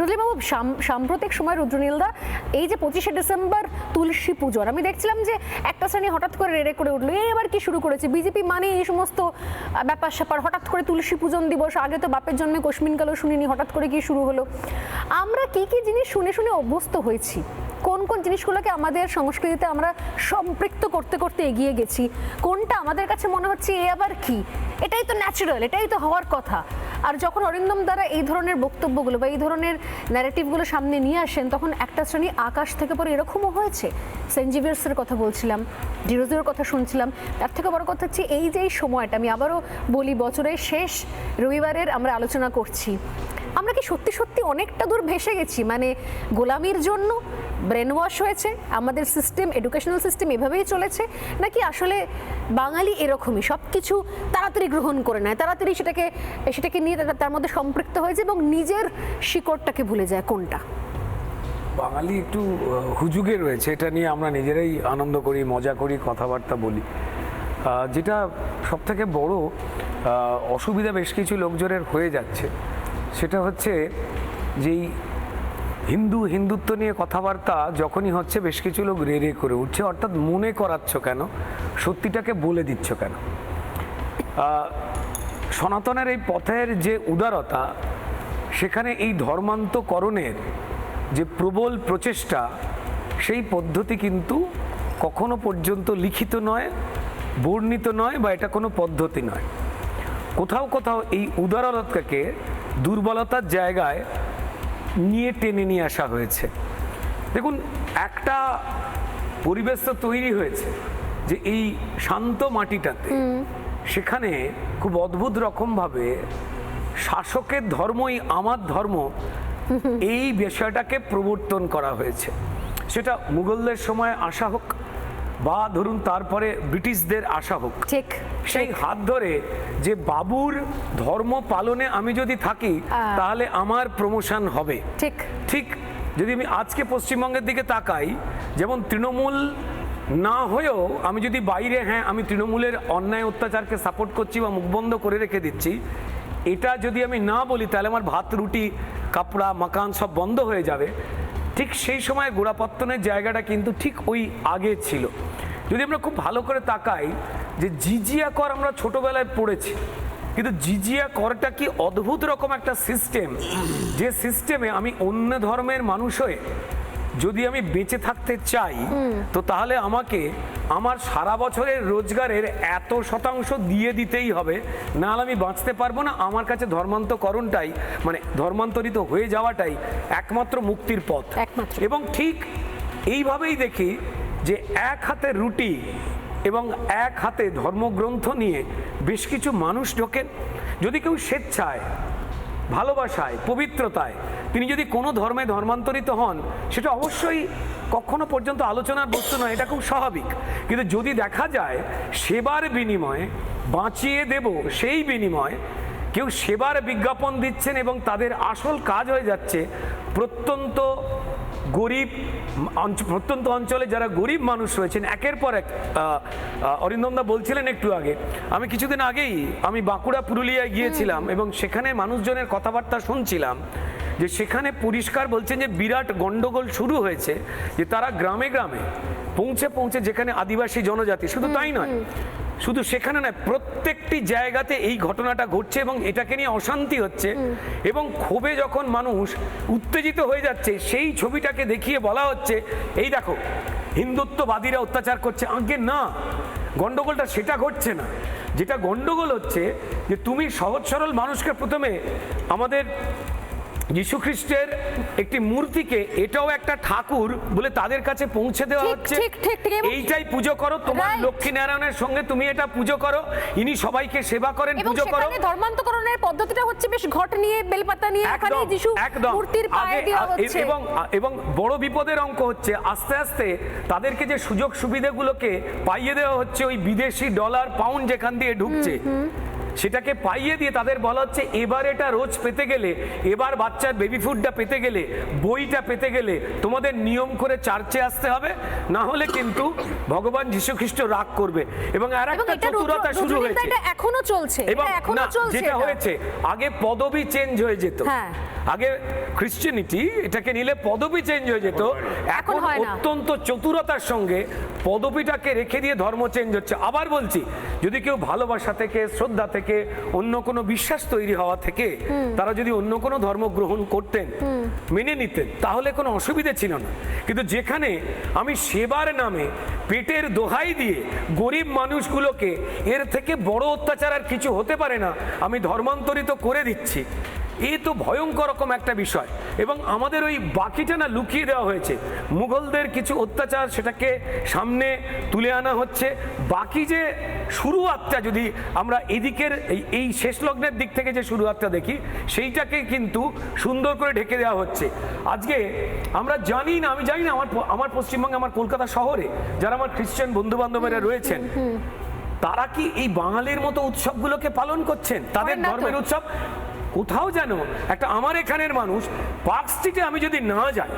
রুদ্রনীলবাবু, সাম্প্রতিক সময় রুদ্রনীলদা, এই যে 25শে ডিসেম্বর তুলসী পুজোর, আমি দেখছিলাম যে একটা শ্রেণী হঠাৎ করে রেড়ে করে উঠলো, এই এবার কি শুরু করেছে বিজেপি, মানে এই সমস্ত ব্যাপার স্যাপার, হঠাৎ করে তুলসী পূজন দিবস, আগে তো বাপের জন্মে কোশমিনকালও শুনিনি, হঠাৎ করে কি শুরু হলো। আমরা কি কি জিনিস শুনে শুনে অভ্যস্ত হয়েছি, কোন কোন জিনিসগুলোকে আমাদের সংস্কৃতিতে আমরা সম্পৃক্ত করতে করতে এগিয়ে গেছি, কোনটা আমাদের কাছে মনে হচ্ছে এ আবার কি, এটাই তো ন্যাচারাল, এটাই তো হওয়ার কথা। আর যখন অরিন্দম দ্বারা এই ধরনের বক্তব্যগুলো বা এই ধরনের ন্যারেটিভগুলো সামনে নিয়ে আসেন, তখন একটা শ্রেণী আকাশ থেকে পরে এরকমও হয়েছে। সেন্ট জেভিয়ার্সের কথা বলছিলাম, ডিরোজিওর কথা শুনছিলাম, তার থেকে বড় কথা হচ্ছে এই যে এই সময়টা, আমি আবারও বলি, বছরের শেষ রবিবারের আমরা আলোচনা করছি, আমরা কি সত্যি সত্যি অনেকটা দূর ভেসে গেছি? মানে গোলামির জন্য ব্রেন ওয়াশ হয়েছে আমাদের সিস্টেম, এডুকেশনাল সিস্টেম এভাবেই চলেছে, নাকি আসলে বাঙালি এরকমই সব কিছু তাড়াতাড়ি গ্রহণ করে নেয়, তাড়াতাড়ি সেটাকে নিয়ে তার মধ্যে সম্পৃক্ত হয়ে যায় এবং নিজের শিকড়টাকে ভুলে যায়? কোনটা? বাঙালি একটু হুজুগে রয়েছে, এটা নিয়ে আমরা নিজেরাই আনন্দ করি, মজা করি, কথাবার্তা বলি। যেটা সবথেকে বড় অসুবিধা বেশ কিছু লোকজনের হয়ে যাচ্ছে, সেটা হচ্ছে যেই হিন্দুত্ব নিয়ে কথাবার্তা যখনই হচ্ছে, বেশ কিছু লোক রে করে উঠছে, অর্থাৎ মনে করাচ্ছ কেন, সত্যিটাকে বলে দিচ্ছ কেন। সনাতনের এই পথের যে উদারতা, সেখানে এই ধর্মান্তকরণের যে প্রবল প্রচেষ্টা, সেই পদ্ধতি কিন্তু কখনো পর্যন্ত লিখিত নয়, বর্ণিত নয়, বা এটা কোনো পদ্ধতি নয়। কোথাও কোথাও এই উদারতাকে দুর্বলতার জায়গায় নিয়ে টেনে নিয়ে আসা হয়েছে। দেখুন, একটা পরিবেশ তো তৈরি হয়েছে যে এই শান্ত মাটিটাতে, সেখানে খুব অদ্ভুত রকমভাবে শাসকের ধর্মই আমার ধর্ম, এই বিষয়টাকে প্রবর্তন করা হয়েছে। সেটা মুঘলদের সময় আসা হোক, বা ধরুন তারপরে ব্রিটিশদের আসা হোক, ঠিক সেই হাত ধরে যে বাবুর ধর্ম পালনে আমি যদি থাকি তাহলে আমার প্রমোশন হবে। ঠিক ঠিক যদি আমি আজকে পশ্চিমবঙ্গের দিকে তাকাই, যেমন তৃণমূল না হয়েও আমি যদি বাইরে, হ্যাঁ আমি তৃণমূলের অন্যায় অত্যাচারকে সাপোর্ট করছি বা মুখ বন্ধ করে রেখে দিচ্ছি, এটা যদি আমি না বলি তাহলে আমার ভাত রুটি কাপড়া মাকান সব বন্ধ হয়ে যাবে। ঠিক সেই সময় গোড়াপত্তনের জায়গাটা কিন্তু ঠিক ওই আগে ছিল। যদি আমরা খুব ভালো করে তাকাই, যে জিজিয়া কর আমরা ছোটবেলায় পড়েছি, কিন্তু জিজিয়া করটা কি অদ্ভুত রকম একটা সিস্টেম, যে সিস্টেমে আমি অন্য ধর্মের মানুষ হয়ে যদি আমি বেঁচে থাকতে চাই, তো তাহলে আমাকে আমার সারা বছরের রোজগারের এত শতাংশ দিয়ে দিতেই হবে, নাহলে আমি বাঁচতে পারবো না। আমার কাছে ধর্মান্তকরণটাই, মানে ধর্মান্তরিত হয়ে যাওয়াটাই একমাত্র মুক্তির পথ। এবং ঠিক এইভাবেই দেখি যে এক হাতে রুটি এবং এক হাতে ধর্মগ্রন্থ নিয়ে বেশ কিছু মানুষ ঢোকেন। যদি কেউ স্বেচ্ছায়, ভালোবাসায়, পবিত্রতায় তিনি যদি কোনো ধর্মে ধর্মান্তরিত হন, সেটা অবশ্যই কখনো পর্যন্ত আলোচনার বস্তু নয়, এটা খুব স্বাভাবিক। কিন্তু যদি দেখা যায় সেবার বিনিময়ে বাঁচিয়ে দেব, সেই বিনিময়ে কেউ সেবার বিজ্ঞাপন দিচ্ছেন এবং তাদের আসল কাজ হয়ে যাচ্ছে প্রত্যন্ত গরিব প্রত্যন্ত অঞ্চলে যারা গরিব মানুষ রয়েছেন, একের পর এক, অরিন্দমদা বলছিলেন একটু আগে, আমি কিছুদিন আগেই আমি বাঁকুড়া পুরুলিয়ায় গিয়েছিলাম এবং সেখানে মানুষজনের কথাবার্তা শুনছিলাম, যে সেখানে পরিষ্কার বলছেন যে বিরাট গন্ডগোল শুরু হয়েছে, যে তারা গ্রামে গ্রামে পৌঁছে যেখানে আদিবাসী জনজাতি, শুধু তাই নয়, শুধু সেখানে নয়, প্রত্যেকটি জায়গাতে এই ঘটনাটা ঘটছে এবং এটাকে নিয়ে অশান্তি হচ্ছে। এবং ক্ষোভে যখন মানুষ উত্তেজিত হয়ে যাচ্ছে, সেই ছবিটাকে দেখিয়ে বলা হচ্ছে, এই দেখো হিন্দুত্ববাদীরা অত্যাচার করছে। আগে না, গন্ডগোলটা সেটা ঘটছে না। যেটা গন্ডগোল হচ্ছে যে তুমি সহজ সরল মানুষকে প্রথমে আমাদের যীশু খ্রিস্টের একটি মূর্তিকে এটাও একটা ঠাকুর বলে তাদের কাছে পৌঁছে দেওয়া হচ্ছে, এইটাই পুজো করো, তোমার লক্ষ্মী নারায়ণের সঙ্গে তুমি এটা পুজো করো, ইনি সবাইকে সেবা করেন, পুজো করো। ধর্মান্তকরণের পদ্ধতিটা হচ্ছে বেশ ঘট নিয়ে, বেলপাতা নিয়ে, এখানে যীশু মূর্তির পায়ে দেওয়া হচ্ছে। এবং বড় বিপদের অঙ্ক হচ্ছে, আস্তে আস্তে তাদেরকে যে সুযোগ সুবিধাগুলোকে পাইয়ে দেওয়া হচ্ছে, ওই বিদেশি ডলার পাউন্ড যেখান দিয়ে ঢুকছে, সেটাকে পাইয়ে দিয়ে তাদের বলা হচ্ছে এবার এটা রোজ পেতে গেলে, এবার বাচ্চার বেবি ফুডটা পেতে গেলে, বইটা পেতে গেলে তোমাদের নিয়ম করে চার্চে আসতে হবে, না হলে কিন্তু ভগবান যীশু খ্রিস্ট রাগ করবে। এবং আর একটা চতুরতা শুরু হয়েছে, এখনো চলছে, এবং যেটা হয়েছে, আগে পদবি চেঞ্জ হয়ে যেত, আগে খ্রিশ্চানিটি এটাকে নিলে পদবি চেঞ্জ হয়ে যেত, এখন হয় না। অত্যন্ত চতুরতার সঙ্গে পদবিটাকে রেখে দিয়ে ধর্ম চেঞ্জ হচ্ছে। আবার বলছি, যদি কেউ ভালোবাসা থেকে, শ্রদ্ধা থেকে, অন্য কোনো বিশ্বাস তৈরি হওয়া থেকে তারা যদি অন্য কোনো ধর্ম গ্রহণ করতেন, মেনে নিতেন, তাহলে কোনো অসুবিধে ছিল না। কিন্তু যেখানে আমি সেবার নামে পেটের দোহাই দিয়ে গরিব মানুষগুলোকে এর থেকে বড় অত্যাচার আর কিছু হতে পারে না, আমি ধর্মান্তরিত করে দিচ্ছি, এ তো ভয়ঙ্কর রকম একটা বিষয়। এবং আমাদের ওই বাকিটা না লুকিয়ে দেওয়া হয়েছে, মুঘলদের কিছু অত্যাচার সেটাকে সামনে তুলে আনা হচ্ছে। বাকি যে শুরুয়াতটা যদি আমরা এদিকের এই শেষ লগ্নের দিক থেকে যে শুরুয়াতটা দেখি, সেইটাকে কিন্তু সুন্দর করে ঢেকে দেওয়া হচ্ছে। আজকে আমরা জানি না, আমি জানি না আমার পশ্চিমবঙ্গে, আমার কলকাতা শহরে যারা আমার খ্রিস্টান বন্ধু বান্ধবেরা রয়েছেন, তারা কি এই বাঙালির মতো উৎসবগুলোকে পালন করছেন? তাদের করেন না তো। ধর্মের উৎসব কোথাও যেন একটা, আমার এখানের মানুষ পার্ক স্ট্রিটে আমি যদি না যাই,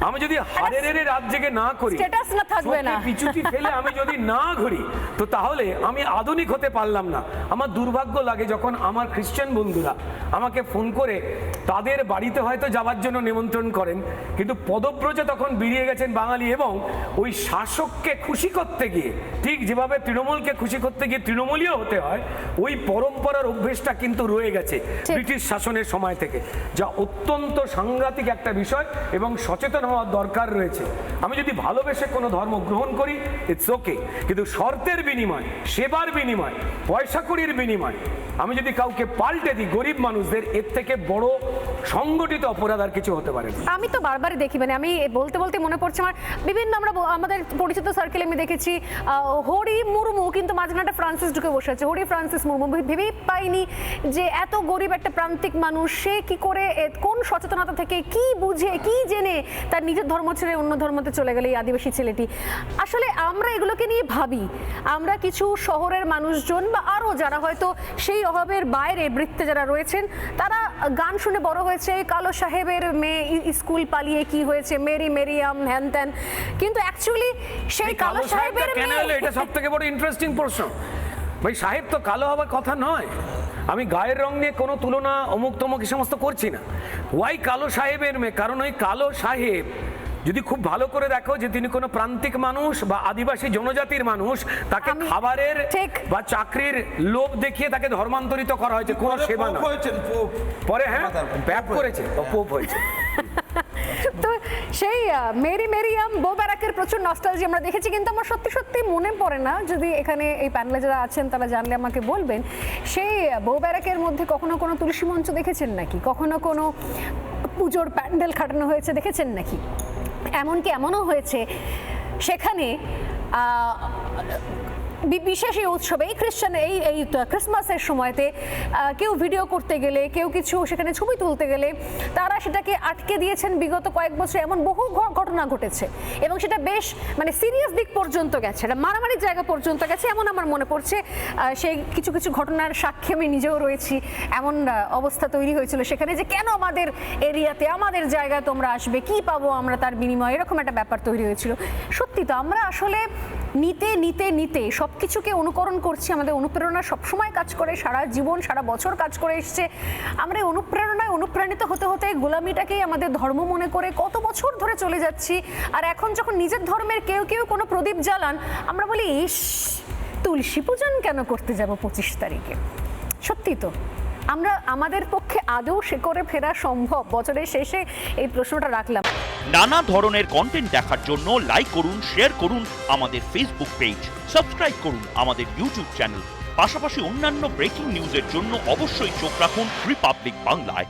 আমি যদি হাড়ে রাত জেগে না করি, স্ট্যাটাস না থাকবে না, চোখে পিছুটি ফেলে আমি যদি না ঘুরি, তো তাহলে আমি আধুনিক হতে পারলাম না। আমার দুর্ভাগ্য লাগে যখন আমার খ্রিস্টান বন্ধুরা আমাকে ফোন করে তাদের বাড়িতে হয়তো যাওয়ার জন্য নিমন্ত্রণ করেন, কিন্তু পদব্রজে তখন বেরিয়ে গেছেন বাঙালি, এবং ওই শাসককে খুশি করতে গিয়ে, ঠিক যেভাবে তৃণমূলকে খুশি করতে গিয়ে তৃণমূলীয় হতে হয়, ওই পরম্পরার অভ্যেসটা কিন্তু রয়ে গেছে ব্রিটিশ শাসনের সময় থেকে, যা অত্যন্ত সাংঘাতিক একটা বিষয় এবং সচেতন হওয়ার দরকার রয়েছে। আমি যদি ভালোবেসে কোনো ধর্ম গ্রহণ করি, ইটস ওকে, কিন্তু শর্তের বিনিময়, সেবার বিনিময়, পয়সা কড়ির বিনিময় আমি যদি কাউকে পাল্টে দিই, গরিব মানুষদের, এর থেকে বড় সংগঠিত অপরাধ আর কিছু হতে পারে না। আমি তো বারবারই দেখি, মানে আমি বলতে বলতে মনে পড়ছে আমার বিভিন্ন, আমাদের পরিচিত সার্কেলে আমি দেখেছি হরি মুর্মু, কিন্তু মাঝখানে একটা ফ্রান্সিস ঢুকে বসে আছে, হরি ফ্রান্সিস মুর্মু। ভেবেই পাইনি যে এত গরিব একটা প্রান্তিক মানুষ, সে কি করে, কোন সচেতনতা থেকে, কি বুঝে, কি জেনে তার নিজের ধর্ম ছেড়ে অন্য ধর্মতে চলে গেল এই আদিবাসী ছেলেটি। আসলে আমরা এগুলোকে নিয়ে ভাবি, আমরা কিছু শহরের মানুষজন বা আরও যারা হয়তো সেই অভাবের বাইরে বৃত্তে যারা রয়েছেন, তারা গান শুনে বড় হয়েছে, কালো সাহেবের মেয়ে স্কুল পালিয়ে কি হয়েছে, মেরি মেরিয়াম, হ্যান ত্যান, কিন্তু অ্যাকচুয়ালি সেই কালো সাহেবের কেন হলো, এটা সব থেকে বড় ইন্টারেস্টিং প্রশ্ন। ভাই, সাহেব তো কালো হওয়ার কথা নয়। আমি গায়ের রং নিয়ে কোনো তুলনা অমুক তমুক এই সমস্ত করছি না। ওয়াই কালো সাহেবের মেয়ে, কারণ ওই কালো সাহেব যদি খুব ভালো করে দেখো যে তিনি কোনো প্রান্তিক মানুষ বা আদিবাসী জনজাতির মানুষ, তাকে খাবারের বা চাকরির লোভ দেখিয়ে তাকে ধর্মান্তরিত করা হয়েছে, কোনো সেবা না। পরে হ্যাঁ ব্যাপ করেছে, পোপ হয়েছে। তো সেই মেরি মেরিয়াম, বো ব্যারাকের প্রচুর নস্টালজি আমরা দেখেছি, কিন্তু আমার সত্যি সত্যি মনে পড়ে না, যদি এখানে এই প্যানেলে যারা আছেন তারা জানলে আমাকে বলবেন, সেই বো ব্যারাকের মধ্যে কখনো কোনো তুলসী মঞ্চ দেখেছেন নাকি? কখনো কোনো পুজোর প্যান্ডেল খাটানো হয়েছে দেখেছেন নাকি? এমনকি এমনও হয়েছে সেখানে বিশেষ এই উৎসবে, এই এই ক্রিসমাসের সময়তে কেউ ভিডিও করতে গেলে, কেউ কিছু সেখানে ছবি তুলতে গেলে, তারা সেটাকে আটকে দিয়েছেন। বিগত কয়েক বছর এমন বহু ঘটনা ঘটেছে এবং সেটা বেশ মানে সিরিয়াস দিক পর্যন্ত গেছে, এটা মারামারির জায়গা পর্যন্ত গেছে, এমন আমার মনে পড়ছে। সেই কিছু কিছু ঘটনার সাক্ষী আমি নিজেও রয়েছি। এমন অবস্থা তৈরি হয়েছিল সেখানে যে কেন আমাদের এরিয়াতে, আমাদের জায়গায় তোমরা আসবে, কি পাবো আমরা তার বিনিময়ে, এরকম একটা ব্যাপার তৈরি হয়েছিল। সত্যি তো আমরা আসলে নিতে নিতে নিতে সব কিছুকে অনুকরণ করছি, আমাদের অনুপ্রেরণা সবসময় কাজ করে, সারা জীবন সারা বছর কাজ করে এসছে। আমরা অনুপ্রেরণায় অনুপ্রাণিত হতে হতে গোলামিটাকেই আমাদের ধর্ম মনে করে কত বছর ধরে চলে যাচ্ছি। আর এখন যখন নিজের ধর্মের কেউ কেউ কোনো প্রদীপ জ্বালান, আমরা বলি ইস, তুলসী পূজন কেন করতে যাব 25 তারিখে? সত্যি তো আমরা, আমাদের পক্ষে আদৌ সে করে ফেরা সম্ভব? বছরের শেষে এই প্রশ্নটা রাখলাম। নানা ধরনের কন্টেন্ট দেখার জন্য লাইক করুন, শেয়ার করুন আমাদের ফেসবুক পেজ, সাবস্ক্রাইব করুন আমাদের ইউটিউব চ্যানেল। পাশাপাশি অন্যান্য ব্রেকিং নিউজের জন্য অবশ্যই চোখ রাখুন রিপাবলিক বাংলায়।